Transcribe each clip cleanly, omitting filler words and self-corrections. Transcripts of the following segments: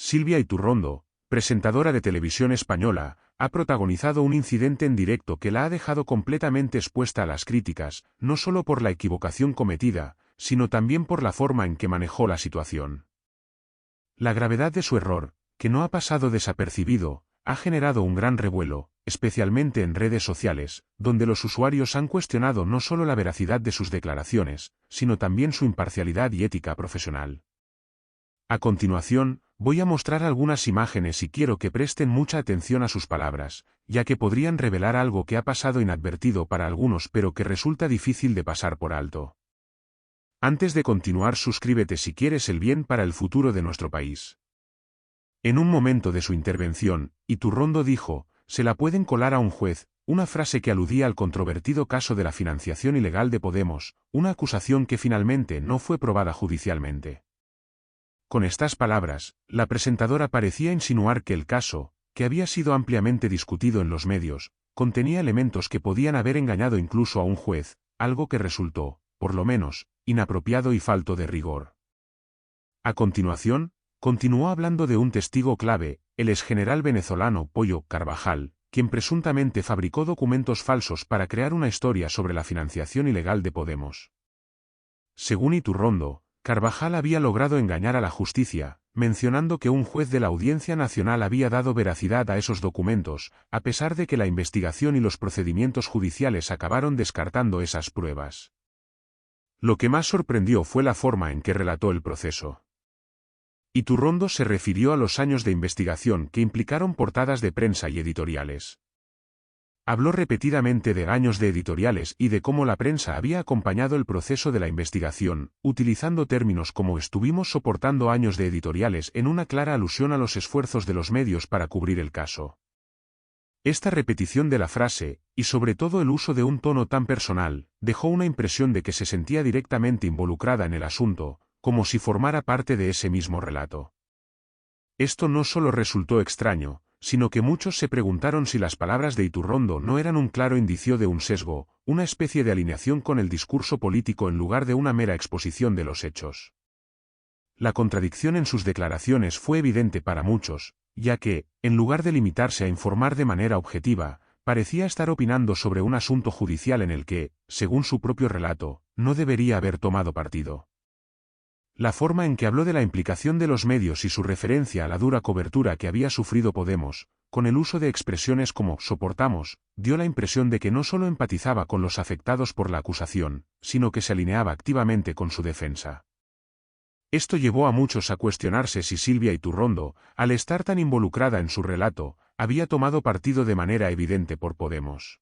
Silvia Iturrondo, presentadora de televisión española, ha protagonizado un incidente en directo que la ha dejado completamente expuesta a las críticas, no solo por la equivocación cometida, sino también por la forma en que manejó la situación. La gravedad de su error, que no ha pasado desapercibido, ha generado un gran revuelo, especialmente en redes sociales, donde los usuarios han cuestionado no solo la veracidad de sus declaraciones, sino también su imparcialidad y ética profesional. A continuación, voy a mostrar algunas imágenes y quiero que presten mucha atención a sus palabras, ya que podrían revelar algo que ha pasado inadvertido para algunos pero que resulta difícil de pasar por alto. Antes de continuar, suscríbete si quieres el bien para el futuro de nuestro país. En un momento de su intervención, Iturrondo dijo: "Se la pueden colar a un juez", una frase que aludía al controvertido caso de la financiación ilegal de Podemos, una acusación que finalmente no fue probada judicialmente. Con estas palabras, la presentadora parecía insinuar que el caso, que había sido ampliamente discutido en los medios, contenía elementos que podían haber engañado incluso a un juez, algo que resultó, por lo menos, inapropiado y falto de rigor. A continuación, continuó hablando de un testigo clave, el exgeneral venezolano Pollo Carvajal, quien presuntamente fabricó documentos falsos para crear una historia sobre la financiación ilegal de Podemos. Según Iturrondo, Carvajal había logrado engañar a la justicia, mencionando que un juez de la Audiencia Nacional había dado veracidad a esos documentos, a pesar de que la investigación y los procedimientos judiciales acabaron descartando esas pruebas. Lo que más sorprendió fue la forma en que relató el proceso. Iturrondo se refirió a los años de investigación que implicaron portadas de prensa y editoriales. Habló repetidamente de años de editoriales y de cómo la prensa había acompañado el proceso de la investigación, utilizando términos como "estuvimos soportando años de editoriales", en una clara alusión a los esfuerzos de los medios para cubrir el caso. Esta repetición de la frase, y sobre todo el uso de un tono tan personal, dejó una impresión de que se sentía directamente involucrada en el asunto, como si formara parte de ese mismo relato. Esto no solo resultó extraño, sino que muchos se preguntaron si las palabras de Iturrondo no eran un claro indicio de un sesgo, una especie de alineación con el discurso político en lugar de una mera exposición de los hechos. La contradicción en sus declaraciones fue evidente para muchos, ya que, en lugar de limitarse a informar de manera objetiva, parecía estar opinando sobre un asunto judicial en el que, según su propio relato, no debería haber tomado partido. La forma en que habló de la implicación de los medios y su referencia a la dura cobertura que había sufrido Podemos, con el uso de expresiones como "soportamos", dio la impresión de que no solo empatizaba con los afectados por la acusación, sino que se alineaba activamente con su defensa. Esto llevó a muchos a cuestionarse si Silvia Iturrondo, al estar tan involucrada en su relato, había tomado partido de manera evidente por Podemos.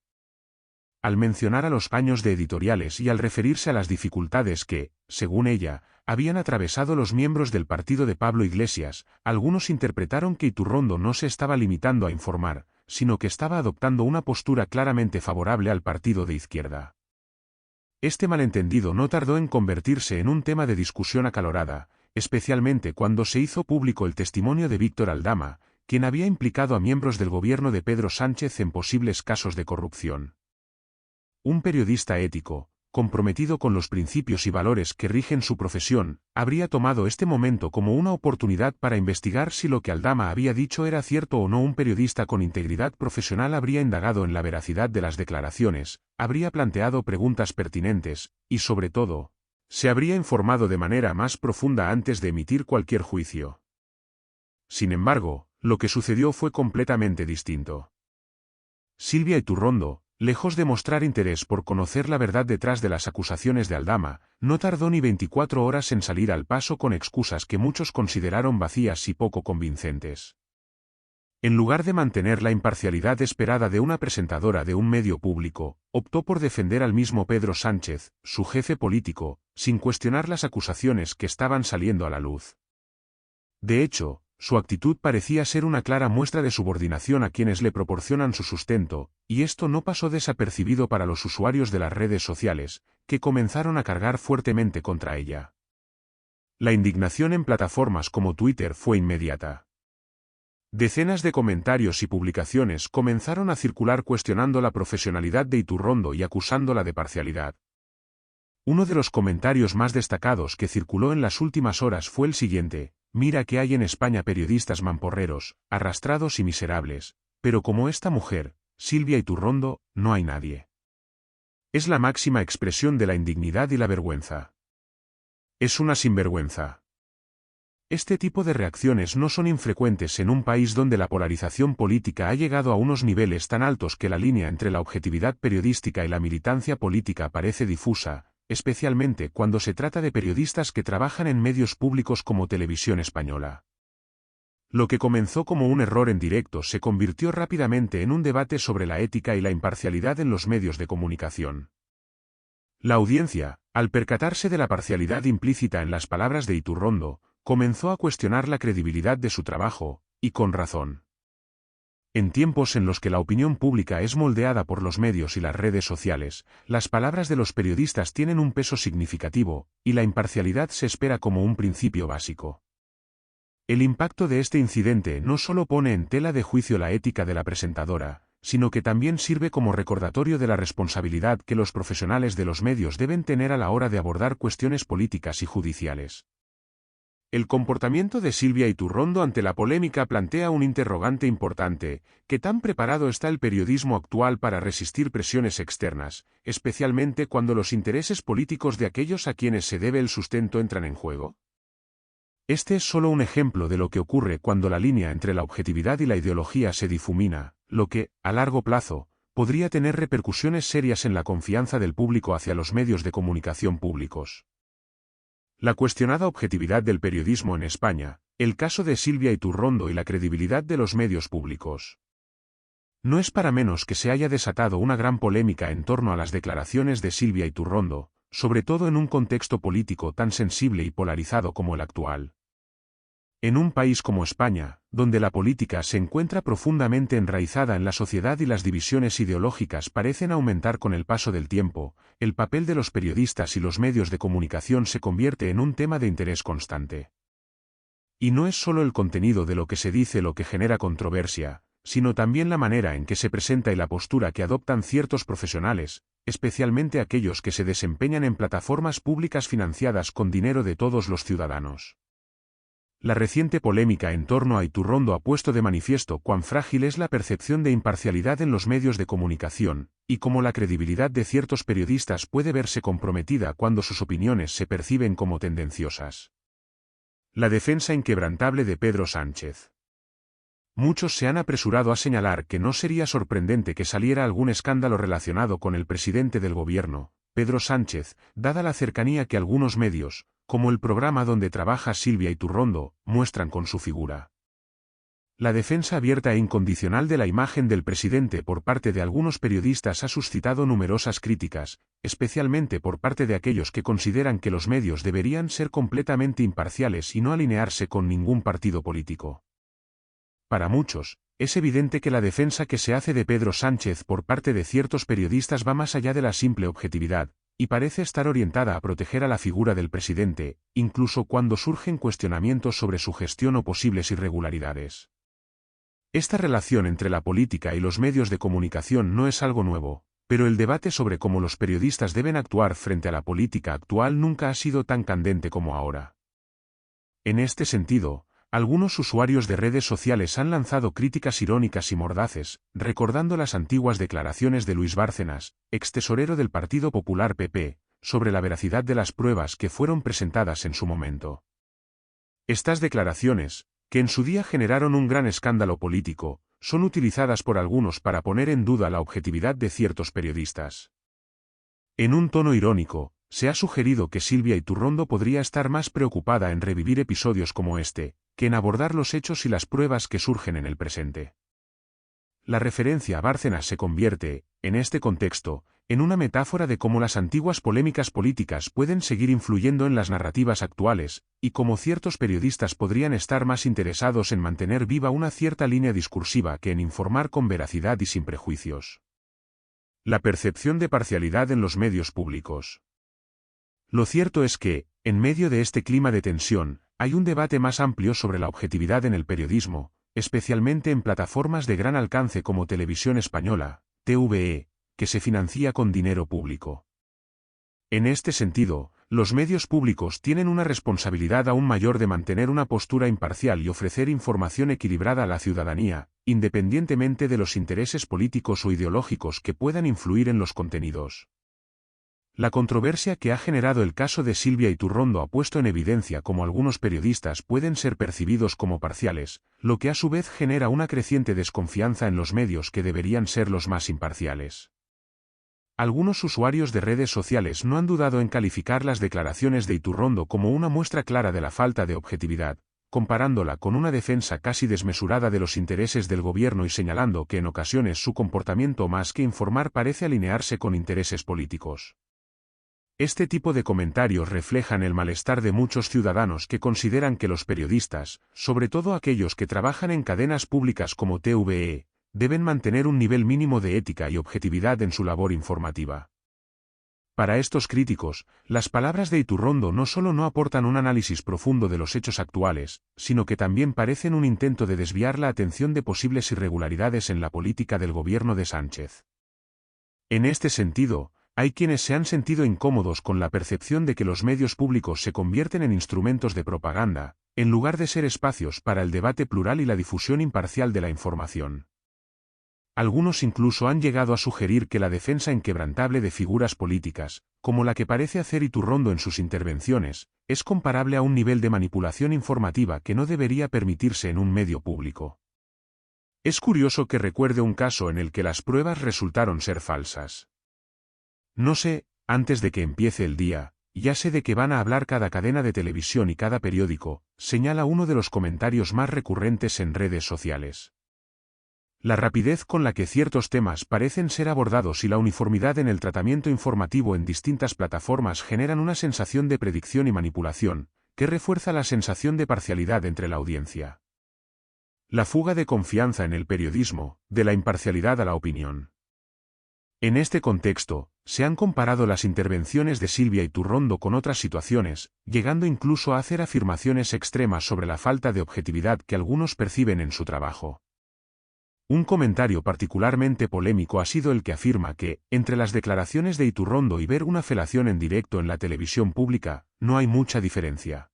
Al mencionar a los años de editoriales y al referirse a las dificultades que, según ella, habían atravesado los miembros del partido de Pablo Iglesias, algunos interpretaron que Iturrondo no se estaba limitando a informar, sino que estaba adoptando una postura claramente favorable al partido de izquierda. Este malentendido no tardó en convertirse en un tema de discusión acalorada, especialmente cuando se hizo público el testimonio de Víctor Aldama, quien había implicado a miembros del gobierno de Pedro Sánchez en posibles casos de corrupción. Un periodista ético, comprometido con los principios y valores que rigen su profesión, habría tomado este momento como una oportunidad para investigar si lo que Aldama había dicho era cierto o no. Un periodista con integridad profesional habría indagado en la veracidad de las declaraciones, habría planteado preguntas pertinentes, y sobre todo, se habría informado de manera más profunda antes de emitir cualquier juicio. Sin embargo, lo que sucedió fue completamente distinto. Silvia Iturrondo, lejos de mostrar interés por conocer la verdad detrás de las acusaciones de Aldama, no tardó ni 24 horas en salir al paso con excusas que muchos consideraron vacías y poco convincentes. En lugar de mantener la imparcialidad esperada de una presentadora de un medio público, optó por defender al mismo Pedro Sánchez, su jefe político, sin cuestionar las acusaciones que estaban saliendo a la luz. De hecho, su actitud parecía ser una clara muestra de subordinación a quienes le proporcionan su sustento, y esto no pasó desapercibido para los usuarios de las redes sociales, que comenzaron a cargar fuertemente contra ella. La indignación en plataformas como Twitter fue inmediata. Decenas de comentarios y publicaciones comenzaron a circular cuestionando la profesionalidad de Iturrondo y acusándola de parcialidad. Uno de los comentarios más destacados que circuló en las últimas horas fue el siguiente: mira que hay en España periodistas mamporreros, arrastrados y miserables, pero como esta mujer, Silvia Iturrondo, no hay nadie. Es la máxima expresión de la indignidad y la vergüenza. Es una sinvergüenza. Este tipo de reacciones no son infrecuentes en un país donde la polarización política ha llegado a unos niveles tan altos que la línea entre la objetividad periodística y la militancia política parece difusa, especialmente cuando se trata de periodistas que trabajan en medios públicos como Televisión Española. Lo que comenzó como un error en directo se convirtió rápidamente en un debate sobre la ética y la imparcialidad en los medios de comunicación. La audiencia, al percatarse de la parcialidad implícita en las palabras de Iturrondo, comenzó a cuestionar la credibilidad de su trabajo, y con razón. En tiempos en los que la opinión pública es moldeada por los medios y las redes sociales, las palabras de los periodistas tienen un peso significativo, y la imparcialidad se espera como un principio básico. El impacto de este incidente no solo pone en tela de juicio la ética de la presentadora, sino que también sirve como recordatorio de la responsabilidad que los profesionales de los medios deben tener a la hora de abordar cuestiones políticas y judiciales. El comportamiento de Silvia Iturrondo ante la polémica plantea un interrogante importante: ¿qué tan preparado está el periodismo actual para resistir presiones externas, especialmente cuando los intereses políticos de aquellos a quienes se debe el sustento entran en juego? Este es solo un ejemplo de lo que ocurre cuando la línea entre la objetividad y la ideología se difumina, lo que, a largo plazo, podría tener repercusiones serias en la confianza del público hacia los medios de comunicación públicos. La cuestionada objetividad del periodismo en España, el caso de Silvia Iturrondo y la credibilidad de los medios públicos. No es para menos que se haya desatado una gran polémica en torno a las declaraciones de Silvia Iturrondo, sobre todo en un contexto político tan sensible y polarizado como el actual. En un país como España, donde la política se encuentra profundamente enraizada en la sociedad y las divisiones ideológicas parecen aumentar con el paso del tiempo, el papel de los periodistas y los medios de comunicación se convierte en un tema de interés constante. Y no es solo el contenido de lo que se dice lo que genera controversia, sino también la manera en que se presenta y la postura que adoptan ciertos profesionales, especialmente aquellos que se desempeñan en plataformas públicas financiadas con dinero de todos los ciudadanos. La reciente polémica en torno a Iturrondo ha puesto de manifiesto cuán frágil es la percepción de imparcialidad en los medios de comunicación, y cómo la credibilidad de ciertos periodistas puede verse comprometida cuando sus opiniones se perciben como tendenciosas. La defensa inquebrantable de Pedro Sánchez. Muchos se han apresurado a señalar que no sería sorprendente que saliera algún escándalo relacionado con el presidente del gobierno, Pedro Sánchez, dada la cercanía que algunos medios, como el programa donde trabaja Silvia Iturrondo, muestran con su figura. La defensa abierta e incondicional de la imagen del presidente por parte de algunos periodistas ha suscitado numerosas críticas, especialmente por parte de aquellos que consideran que los medios deberían ser completamente imparciales y no alinearse con ningún partido político. Para muchos, es evidente que la defensa que se hace de Pedro Sánchez por parte de ciertos periodistas va más allá de la simple objetividad, y parece estar orientada a proteger a la figura del presidente, incluso cuando surgen cuestionamientos sobre su gestión o posibles irregularidades. Esta relación entre la política y los medios de comunicación no es algo nuevo, pero el debate sobre cómo los periodistas deben actuar frente a la política actual nunca ha sido tan candente como ahora. En este sentido, algunos usuarios de redes sociales han lanzado críticas irónicas y mordaces, recordando las antiguas declaraciones de Luis Bárcenas, extesorero del Partido Popular PP, sobre la veracidad de las pruebas que fueron presentadas en su momento. Estas declaraciones, que en su día generaron un gran escándalo político, son utilizadas por algunos para poner en duda la objetividad de ciertos periodistas. En un tono irónico, se ha sugerido que Silvia Iturrondo podría estar más preocupada en revivir episodios como este, que en abordar los hechos y las pruebas que surgen en el presente. La referencia a Bárcenas se convierte, en este contexto, en una metáfora de cómo las antiguas polémicas políticas pueden seguir influyendo en las narrativas actuales, y cómo ciertos periodistas podrían estar más interesados en mantener viva una cierta línea discursiva que en informar con veracidad y sin prejuicios. La percepción de parcialidad en los medios públicos. Lo cierto es que, en medio de este clima de tensión, hay un debate más amplio sobre la objetividad en el periodismo, especialmente en plataformas de gran alcance como Televisión Española, TVE, que se financia con dinero público. En este sentido, los medios públicos tienen una responsabilidad aún mayor de mantener una postura imparcial y ofrecer información equilibrada a la ciudadanía, independientemente de los intereses políticos o ideológicos que puedan influir en los contenidos. La controversia que ha generado el caso de Silvia Iturrondo ha puesto en evidencia cómo algunos periodistas pueden ser percibidos como parciales, lo que a su vez genera una creciente desconfianza en los medios que deberían ser los más imparciales. Algunos usuarios de redes sociales no han dudado en calificar las declaraciones de Iturrondo como una muestra clara de la falta de objetividad, comparándola con una defensa casi desmesurada de los intereses del gobierno y señalando que en ocasiones su comportamiento más que informar parece alinearse con intereses políticos. Este tipo de comentarios reflejan el malestar de muchos ciudadanos que consideran que los periodistas, sobre todo aquellos que trabajan en cadenas públicas como TVE, deben mantener un nivel mínimo de ética y objetividad en su labor informativa. Para estos críticos, las palabras de Iturrondo no solo no aportan un análisis profundo de los hechos actuales, sino que también parecen un intento de desviar la atención de posibles irregularidades en la política del gobierno de Sánchez. En este sentido, hay quienes se han sentido incómodos con la percepción de que los medios públicos se convierten en instrumentos de propaganda, en lugar de ser espacios para el debate plural y la difusión imparcial de la información. Algunos incluso han llegado a sugerir que la defensa inquebrantable de figuras políticas, como la que parece hacer Iturrondo en sus intervenciones, es comparable a un nivel de manipulación informativa que no debería permitirse en un medio público. Es curioso que recuerde un caso en el que las pruebas resultaron ser falsas. No sé, antes de que empiece el día, ya sé de qué van a hablar cada cadena de televisión y cada periódico, señala uno de los comentarios más recurrentes en redes sociales. La rapidez con la que ciertos temas parecen ser abordados y la uniformidad en el tratamiento informativo en distintas plataformas generan una sensación de predicción y manipulación, que refuerza la sensación de parcialidad entre la audiencia. La fuga de confianza en el periodismo, de la imparcialidad a la opinión. En este contexto, se han comparado las intervenciones de Silvia Iturrondo con otras situaciones, llegando incluso a hacer afirmaciones extremas sobre la falta de objetividad que algunos perciben en su trabajo. Un comentario particularmente polémico ha sido el que afirma que, entre las declaraciones de Iturrondo y ver una felación en directo en la televisión pública, no hay mucha diferencia.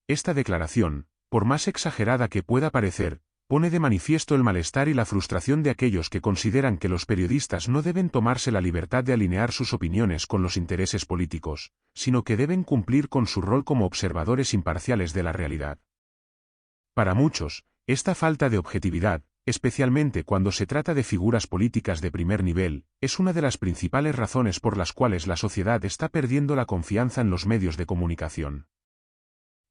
Esta declaración, por más exagerada que pueda parecer, pone de manifiesto el malestar y la frustración de aquellos que consideran que los periodistas no deben tomarse la libertad de alinear sus opiniones con los intereses políticos, sino que deben cumplir con su rol como observadores imparciales de la realidad. Para muchos, esta falta de objetividad, especialmente cuando se trata de figuras políticas de primer nivel, es una de las principales razones por las cuales la sociedad está perdiendo la confianza en los medios de comunicación.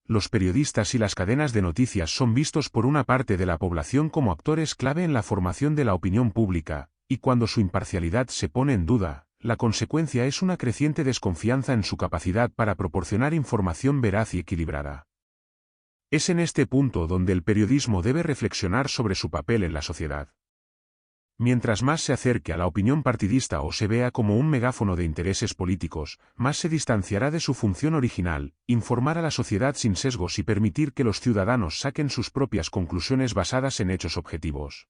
Los periodistas y las cadenas de noticias son vistos por una parte de la población como actores clave en la formación de la opinión pública, y cuando su imparcialidad se pone en duda, la consecuencia es una creciente desconfianza en su capacidad para proporcionar información veraz y equilibrada. Es en este punto donde el periodismo debe reflexionar sobre su papel en la sociedad. Mientras más se acerque a la opinión partidista o se vea como un megáfono de intereses políticos, más se distanciará de su función original, informar a la sociedad sin sesgos y permitir que los ciudadanos saquen sus propias conclusiones basadas en hechos objetivos.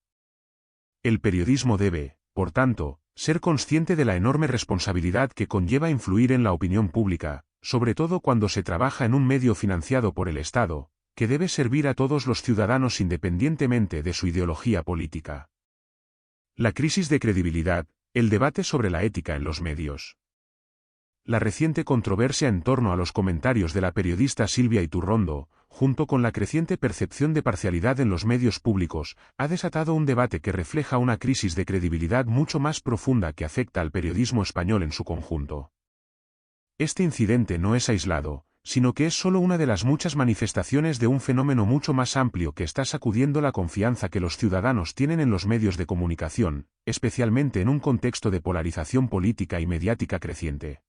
El periodismo debe, por tanto, ser consciente de la enorme responsabilidad que conlleva influir en la opinión pública, sobre todo cuando se trabaja en un medio financiado por el Estado, que debe servir a todos los ciudadanos independientemente de su ideología política. La crisis de credibilidad, el debate sobre la ética en los medios. La reciente controversia en torno a los comentarios de la periodista Silvia Iturrondo, junto con la creciente percepción de parcialidad en los medios públicos, ha desatado un debate que refleja una crisis de credibilidad mucho más profunda que afecta al periodismo español en su conjunto. Este incidente no es aislado, sino que es solo una de las muchas manifestaciones de un fenómeno mucho más amplio que está sacudiendo la confianza que los ciudadanos tienen en los medios de comunicación, especialmente en un contexto de polarización política y mediática creciente.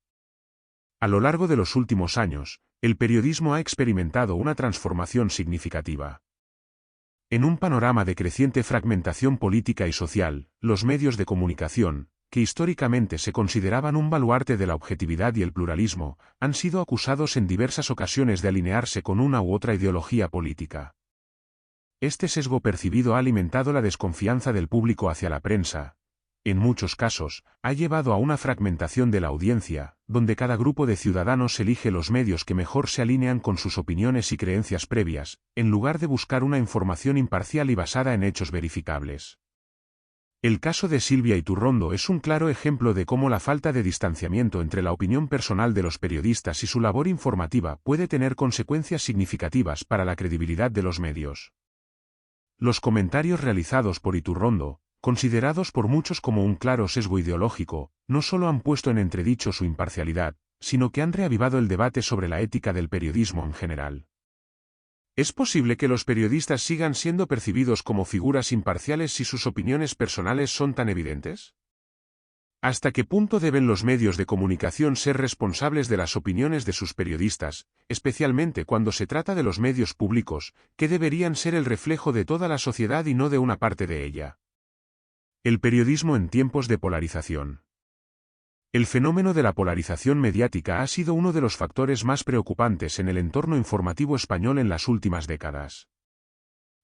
A lo largo de los últimos años, el periodismo ha experimentado una transformación significativa. En un panorama de creciente fragmentación política y social, los medios de comunicación, que históricamente se consideraban un baluarte de la objetividad y el pluralismo, han sido acusados en diversas ocasiones de alinearse con una u otra ideología política. Este sesgo percibido ha alimentado la desconfianza del público hacia la prensa, en muchos casos, ha llevado a una fragmentación de la audiencia, donde cada grupo de ciudadanos elige los medios que mejor se alinean con sus opiniones y creencias previas, en lugar de buscar una información imparcial y basada en hechos verificables. El caso de Silvia Iturrondo es un claro ejemplo de cómo la falta de distanciamiento entre la opinión personal de los periodistas y su labor informativa puede tener consecuencias significativas para la credibilidad de los medios. Los comentarios realizados por Iturrondo, considerados por muchos como un claro sesgo ideológico, no solo han puesto en entredicho su imparcialidad, sino que han reavivado el debate sobre la ética del periodismo en general. ¿Es posible que los periodistas sigan siendo percibidos como figuras imparciales si sus opiniones personales son tan evidentes? ¿Hasta qué punto deben los medios de comunicación ser responsables de las opiniones de sus periodistas, especialmente cuando se trata de los medios públicos, que deberían ser el reflejo de toda la sociedad y no de una parte de ella? El periodismo en tiempos de polarización. El fenómeno de la polarización mediática ha sido uno de los factores más preocupantes en el entorno informativo español en las últimas décadas.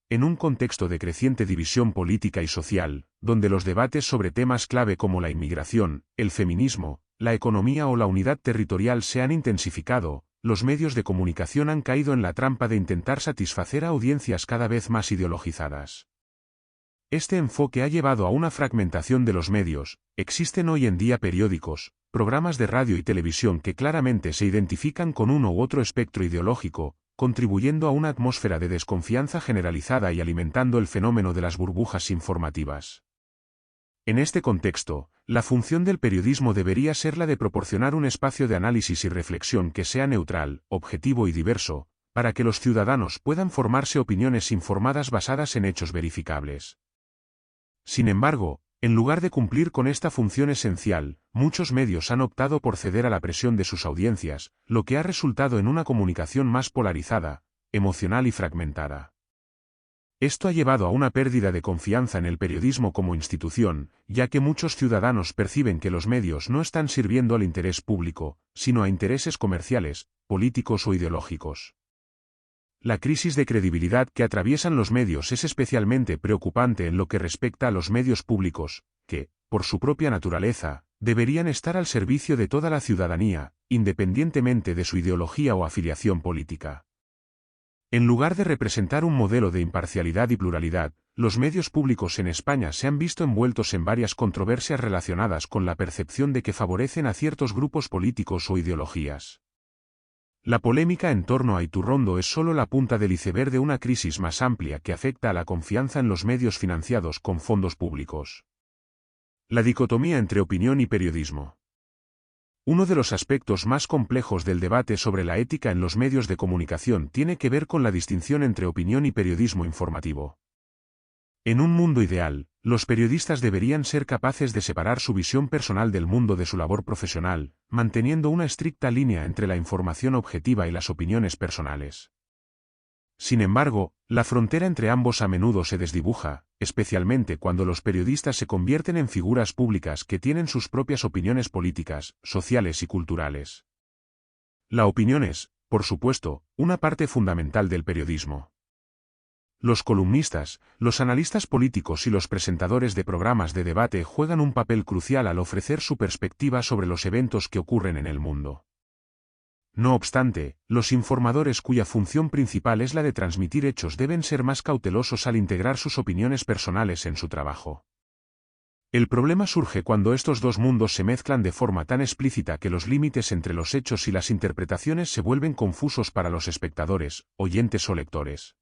En un contexto de creciente división política y social, donde los debates sobre temas clave como la inmigración, el feminismo, la economía o la unidad territorial se han intensificado, los medios de comunicación han caído en la trampa de intentar satisfacer a audiencias cada vez más ideologizadas. Este enfoque ha llevado a una fragmentación de los medios. Existen hoy en día periódicos, programas de radio y televisión que claramente se identifican con uno u otro espectro ideológico, contribuyendo a una atmósfera de desconfianza generalizada y alimentando el fenómeno de las burbujas informativas. En este contexto, la función del periodismo debería ser la de proporcionar un espacio de análisis y reflexión que sea neutral, objetivo y diverso, para que los ciudadanos puedan formarse opiniones informadas basadas en hechos verificables. Sin embargo, en lugar de cumplir con esta función esencial, muchos medios han optado por ceder a la presión de sus audiencias, lo que ha resultado en una comunicación más polarizada, emocional y fragmentada. Esto ha llevado a una pérdida de confianza en el periodismo como institución, ya que muchos ciudadanos perciben que los medios no están sirviendo al interés público, sino a intereses comerciales, políticos o ideológicos. La crisis de credibilidad que atraviesan los medios es especialmente preocupante en lo que respecta a los medios públicos, que, por su propia naturaleza, deberían estar al servicio de toda la ciudadanía, independientemente de su ideología o afiliación política. En lugar de representar un modelo de imparcialidad y pluralidad, los medios públicos en España se han visto envueltos en varias controversias relacionadas con la percepción de que favorecen a ciertos grupos políticos o ideologías. La polémica en torno a Iturrondo es solo la punta del iceberg de una crisis más amplia que afecta a la confianza en los medios financiados con fondos públicos. La dicotomía entre opinión y periodismo. Uno de los aspectos más complejos del debate sobre la ética en los medios de comunicación tiene que ver con la distinción entre opinión y periodismo informativo. En un mundo ideal, los periodistas deberían ser capaces de separar su visión personal del mundo de su labor profesional, manteniendo una estricta línea entre la información objetiva y las opiniones personales. Sin embargo, la frontera entre ambos a menudo se desdibuja, especialmente cuando los periodistas se convierten en figuras públicas que tienen sus propias opiniones políticas, sociales y culturales. La opinión es, por supuesto, una parte fundamental del periodismo. Los columnistas, los analistas políticos y los presentadores de programas de debate juegan un papel crucial al ofrecer su perspectiva sobre los eventos que ocurren en el mundo. No obstante, los informadores cuya función principal es la de transmitir hechos deben ser más cautelosos al integrar sus opiniones personales en su trabajo. El problema surge cuando estos dos mundos se mezclan de forma tan explícita que los límites entre los hechos y las interpretaciones se vuelven confusos para los espectadores, oyentes o lectores.